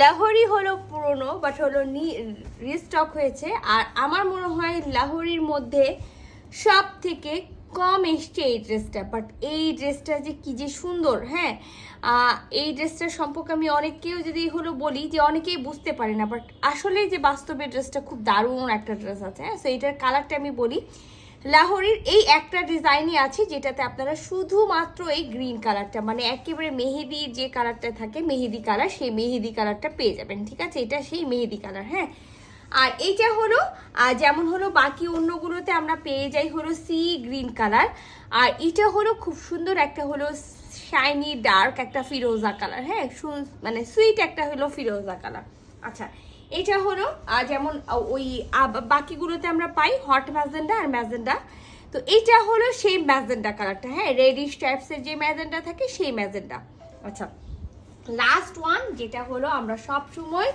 লাহোরি হলো পুরনো, বাট হলো রিস্টক হয়েছে। আর আমার মনে হয় লাহোরির মধ্যে সব থেকে কম এসছে এই ড্রেসটা। বাট এই ড্রেসটা যে কি যে সুন্দর, হ্যাঁ। এই ড্রেসটার সম্পর্কে আমি অনেককেও যদি হলো বলি যে অনেকেই বুঝতে পারে না, বাট আসলে যে বাস্তবে ড্রেসটা খুব দারুণ একটা ড্রেস আছে, হ্যাঁ। সো এইটার কালারটা আমি বলি, লাহোরির এই একটা ডিজাইনই আছে যেটাতে আপনারা শুধুমাত্র এই গ্রিন কালারটা, মানে একেবারে মেহেদির যে কালারটা থাকে মেহেদি কালার, সেই মেহেদি কালারটা পেয়ে যাবেন, ঠিক আছে। এটা সেই মেহেদি কালার, হ্যাঁ। আর এইটা হলো যেমন হলো বাকি অন্যগুলোতে আমরা পেয়ে যাই হলো সি গ্রিন কালার, আর এটা হলো খুব সুন্দর একটা হলো শাইনি ডার্ক একটা ফিরোজা কালার, হ্যাঁ। মানে সুইট একটা হলো ফিরোজা কালার। আচ্ছা, এটা হলো যেমন ওই বাকিগুলোতে আমরা পাই হট ম্যাজেন্ডা আর ম্যাজেন্ডা। তো এইটা হলো সেই ম্যাজেন্ডা কালারটা, হ্যাঁ, রেডিশ টাইপসের যে ম্যাজেন্ডা থাকে সেই ম্যাজেন্ডা। আচ্ছা, লাস্ট ওয়ান যেটা হলো আমরা সব সময়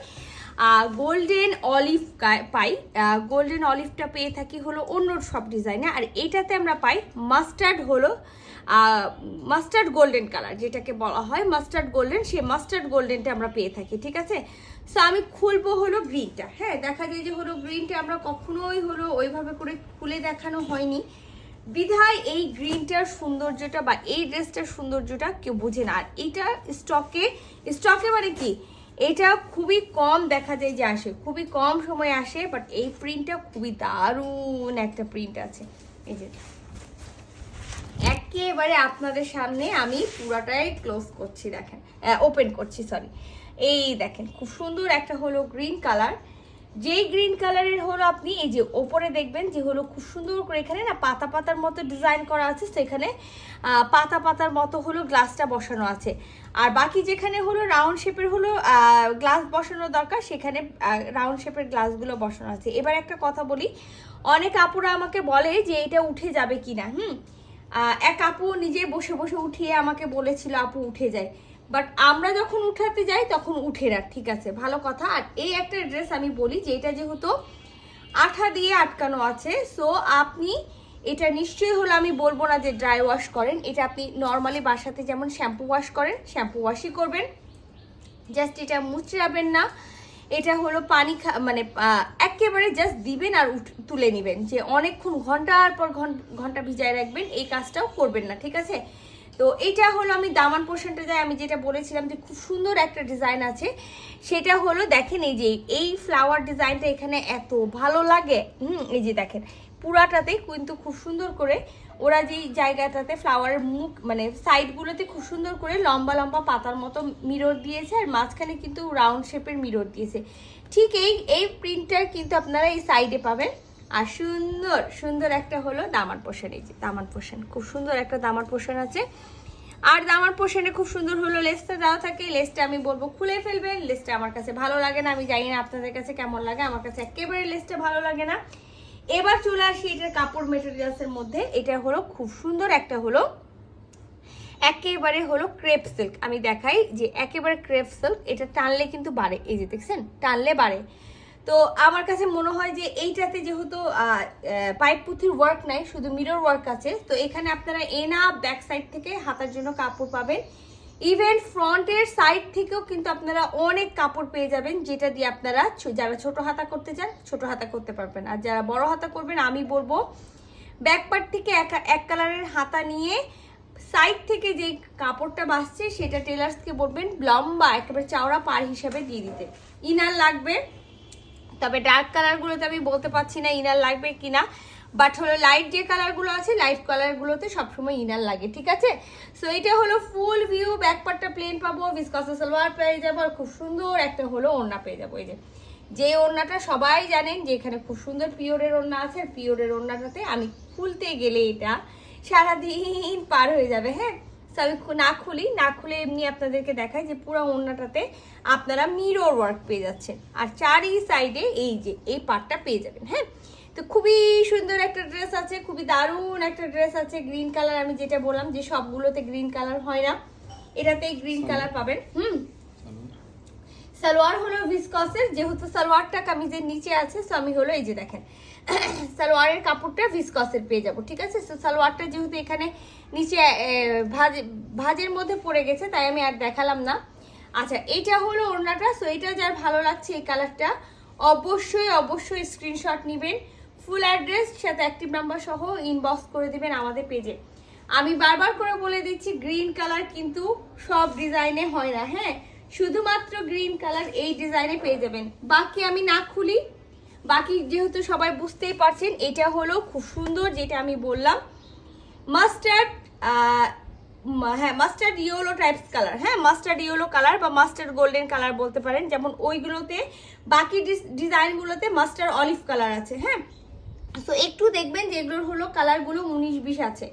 গোল্ডেন অলিভ পাই। গোল্ডেন অলিভটা পেয়ে থাকি হলো অন্য সব ডিজাইনে, আর এটাতে আমরা পাই মাস্টার্ড হলো মাস্টার্ড গোল্ডেন কালার, যেটাকে বলা হয় মাস্টার্ড গোল্ডেন, সেই মাস্টার্ড গোল্ডেনটা আমরা পেয়ে থাকি, ঠিক আছে। সো আমি খুলবো হলো গ্রিনটা, হ্যাঁ। দেখা যায় যে হলো গ্রিনটা আমরা কখনোই হলো ওইভাবে করে খুলে দেখানো হয়নি, বিধায় এই গ্রিনটার সৌন্দর্যটা বা এই ড্রেসটার সৌন্দর্যটা কেউ বুঝে না। আর এটা স্টকে মানে কি, এটা খুবই কম দেখা যায় যে আসে, খুবই কম সময় আসে, বাট এই প্রিন্টটা খুবই দারুণ একটা প্রিন্ট আছে। এই যে একেবারে আপনাদের সামনে আমি পুরাটাই ক্লোজ করছি, দেখেন, ওপেন করছি, সরি। এই দেখেন খুব সুন্দর একটা হলো গ্রিন কালার, যেই গ্রিন কালারের হলো আপনি এই যে ওপরে দেখবেন যে হলো খুব সুন্দর করে এখানে না পাতা পাতার মতো ডিজাইন করা আছে, সেখানে পাতা পাতার মতো হলো গ্লাসটা বসানো আছে। আর বাকি যেখানে হলো রাউন্ড শেপের হলো গ্লাস বসানো দরকার, সেখানে রাউন্ড শেপের গ্লাসগুলো বসানো আছে। এবার একটা কথা বলি, অনেক আপুরা আমাকে বলে যে এটা উঠে যাবে কিনা। এক আপু নিজে বসে বসে উঠিয়ে আমাকে বলেছিল আপু উঠে যায়, বাট আমরা যখন উঠাতে যাই তখন উঠে না, ঠিক আছে, ভালো কথা। আর এই একটা ড্রেস আমি বলি যে এটা যেহেতু আঠা দিয়ে আটকানো আছে, সো আপনি এটা নিশ্চয়ই হলো, আমি বলবো না যে ড্রাই ওয়াশ করেন, এটা আপনি নর্মালি বাসাতে যেমন শ্যাম্পু ওয়াশ করেন শ্যাম্পু ওয়াশই করবেন, জাস্ট এটা মুচড়াবেন না। এটা হলো পানি মানে একেবারে জাস্ট দিবেন আর তুলে নেবেন, যে অনেকক্ষণ ঘন্টার পর ঘন্টা ভিজায় রাখবেন এই কাজটাও করবেন না, ঠিক আছে। তো এটা হলো আমি দামান পোর্শনটা যাই, আমি যেটা বলেছিলাম যে খুব সুন্দর একটা ডিজাইন আছে, সেটা হলো দেখেন এই যে এই ফ্লাওয়ার ডিজাইনটা এখানে এত ভালো লাগে। এই যে দেখেন পুরাটাতে কিন্তু খুব সুন্দর করে ওরা যেই জায়গাটাতে ফ্লাওয়ারের মুখ মানে সাইডগুলোতে খুব সুন্দর করে লম্বা লম্বা পাতার মতো মিরর দিয়েছে, আর মাঝখানে কিন্তু রাউন্ড শেপের মিরর দিয়েছে। ঠিক এই প্রিন্টটার কিন্তু আপনারা এই সাইডে পাবেন। আর সুন্দর সুন্দর একটা হলো দামান পোর্শন, এই যে দামান পোর্শন খুব সুন্দর একটা দামান পোর্শন আছে। আর দামান পোর্শনে খুব সুন্দর হলো লেসটা দেওয়া থাকে, লেসটা আমি বলবো খুলে ফেলবেন, লেসটা আমার কাছে ভালো লাগে না, আমি জানি না আপনাদের কাছে কেমন লাগে, আমার কাছে একেবারে লেসটা ভালো লাগে না। এবার চলে আসি এটার কাপড় মেটেরিয়ালসের মধ্যে, এটা হলো খুব সুন্দর একটা হলো একেবারে হলো ক্রেপ সিল্ক, আমি দেখাই যে একেবারে ক্রেপ সিল্ক, এটা টানলে কিন্তু বাড়ে, এই যে দেখছেন টানলে বাড়ে। তো আমার কাছে মনে হয় যে এইটাতে যেহেতু পাইপ পুঁথির ওয়ার্ক নাই, শুধু মিরর ওয়ার্ক আছে, তো এখানে আপনারা এনাফ ব্যাক সাইড থেকে হাতার জন্য কাপড় পাবেন, ইভেন ফ্রন্টের সাইড থেকেও কিন্তু আপনারা অনেক কাপড় পেয়ে যাবেন, যেটা দিয়ে আপনারা যারা ছোট হাতা করতে চান ছোট হাতা করতে পারবেন, আর যারা বড় হাতা করবেন আমি বলবো ব্যাক পার্ট থেকে এক কালারের হাতা নিয়ে সাইড থেকে যে কাপড়টা বাসছে সেটা টেলার্সকে বলবেন লম্বা একেবারে চওড়া পার হিসাবে দিয়ে দিতে। ইনার লাগবে, তবে ডার্ক কালারগুলোতে আমি বলতে পারছি না ইনার লাগবে কিনা, বাট হলো লাইট যে কালারগুলো আছে লাইট কালারগুলোতে সবসময় ইনার লাগে, ঠিক আছে। সো এটা হলো ফুল ভিউ, ব্যাক পার্টটা প্লেন পাবো, ভিসকসে সালোয়ার পেয়ে যাবো, আর খুব সুন্দর একটা হলো ওড়না পেয়ে যাবো। এই যে ওড়নাটা সবাই জানেন যে এখানে খুব সুন্দর পিওরের ওড়না আছে, আর পিওরের ওড়নাটাতে আমি খুলতে গেলে এটা সারাদিন পার হয়ে যাবে, হ্যাঁ। আমি না খুলে এমনি আপনাদেরকে দেখাই যে পুরো ওড়নাটাতে আপনারা মিরর ওয়ার্ক পেয়ে যাচ্ছেন, আর চারি সাইডে এই যে এই পার্টটা পেয়ে যাবেন, হ্যাঁ। তো খুবই সুন্দর একটা ড্রেস আছে, খুবই দারুণ একটা ড্রেস আছে, গ্রিন কালার, আমি যেটা বললাম যে সবগুলোতে গ্রিন কালার হয় না, এটাতে গ্রিন কালার পাবেন। সালোয়ার হলো ভিসকসের, যেহেতু সালোয়ারটা কামিজের নিচে আছে, সো আমি হলো এই যে দেখেন সালোয়ারের কাপড়টা ভিসকসের পেয়ে যাবো, ঠিক আছে। সো সালোয়ারটা যেহেতু এখানে নিচে ভাজের মধ্যে পড়ে গেছে, তাই আমি আর দেখালাম না। আচ্ছা এটা হলো ওড়নাটা। সো এটা যার ভালো লাগছে এই কালারটা অবশ্যই অবশ্যই স্ক্রিনশট নেবেন, ফুল অ্যাড্রেস সাথে অ্যাক্টিভ নাম্বার সহ ইনবক্স করে দিবেন আমাদের পেজে। আমি বারবার করে বলে দিচ্ছি গ্রিন কালার কিন্তু সব ডিজাইনে হয় না, হ্যাঁ, শুধুমাত্র গ্রিন কালার এই ডিজাইনে পেয়ে যাবেন। বাকি আমি না খুলি, বাকি যেহেতু সবাই বুঝতেই পারছেন। এটা হলো খুব সুন্দর, যেটা আমি বললাম মাস্টার্ড, হ্যাঁ মাস্টার্ড ইয়েলো টাইপস কালার, হ্যাঁ মাস্টার্ড ইয়েলো কালার বা মাস্টার্ড গোল্ডেন কালার বলতে পারেন। যেমন ওইগুলোতে বাকি ডিজাইনগুলোতে মাস্টার্ড অলিভ কালার আছে, হ্যাঁ। তো একটু দেখবেন যে এগুলোর হলো কালারগুলো 19-20 আছে।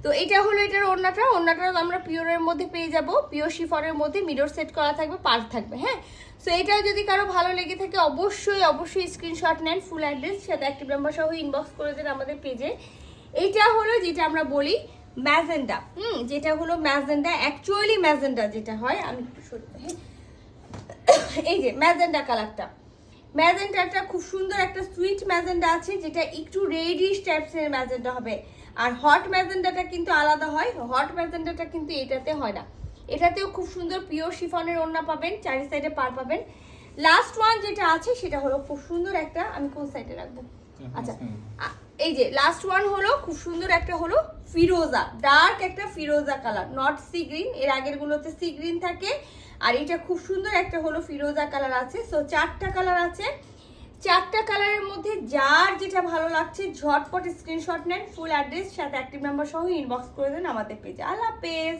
তো এটা হলো এটার ওড়নাটা। ওড়নাটা আমরা পিওরের মধ্যে পেয়ে যাব, পিওর শিফনের মধ্যে মিরর সেট করা থাকবে, পার্ট থাকবে, হ্যাঁ। সো এটাও যদি কারো ভালো লেগে থাকে অবশ্যই অবশ্যই স্ক্রিনশট নেন, ফুল অ্যাড্রেস সাথে অ্যাক্টিভ নাম্বার সহ ইনবক্স করে দেন আমাদের পেজে। এইটা হলো যেটা আমরা বলি ম্যাজেন্ডা, যেটা হলো ম্যাজেন্ডা, অ্যাকচুয়ালি ম্যাজেন্ডা যেটা হয়, আমি এই যে ম্যাজেন্ডা কালারটা, ম্যাজেন্ডাটা খুব সুন্দর একটা সুইট ম্যাজেন্ডা আছে, যেটা একটু রেডিশ টাইপসের ম্যাজেন্ডা হবে। আর হট ম্যাজেন্ডাটা কিন্তু আলাদা হয়, হট ম্যাজেন্ডাটা কিন্তু এটাতে হয় না। এটাতেও খুব সুন্দর পিওর শিফনের ওড়না পাবেন, চারি সাইডে পার পাবেন। লাস্ট ওয়ান যেটা আছে সেটা হলো খুব সুন্দর একটা, আমি কোন সাইডে রাখবো, আচ্ছা এই যে লাস্ট ওয়ান হলো খুব সুন্দর একটা হলো ফিরোজা, ডার্ক একটা ফিরোজা কালার, নট সি গ্রিন। এর আগের গুলোতে সি গ্রিন থাকে, আর এটা খুব সুন্দর একটা হলো ফিরোজা কালার আছে। সো 4টা কালার আছে, 4টা কালারের মধ্যে যার যেটা ভালো লাগছে ঝটপট স্ক্রিনশট নেন, ফুল অ্যাড্রেস সাথে অ্যাক্টিভ নাম্বার সহ ইনবক্স করে দেন আমাদের পেজে। আল্লাহ হাফেজ।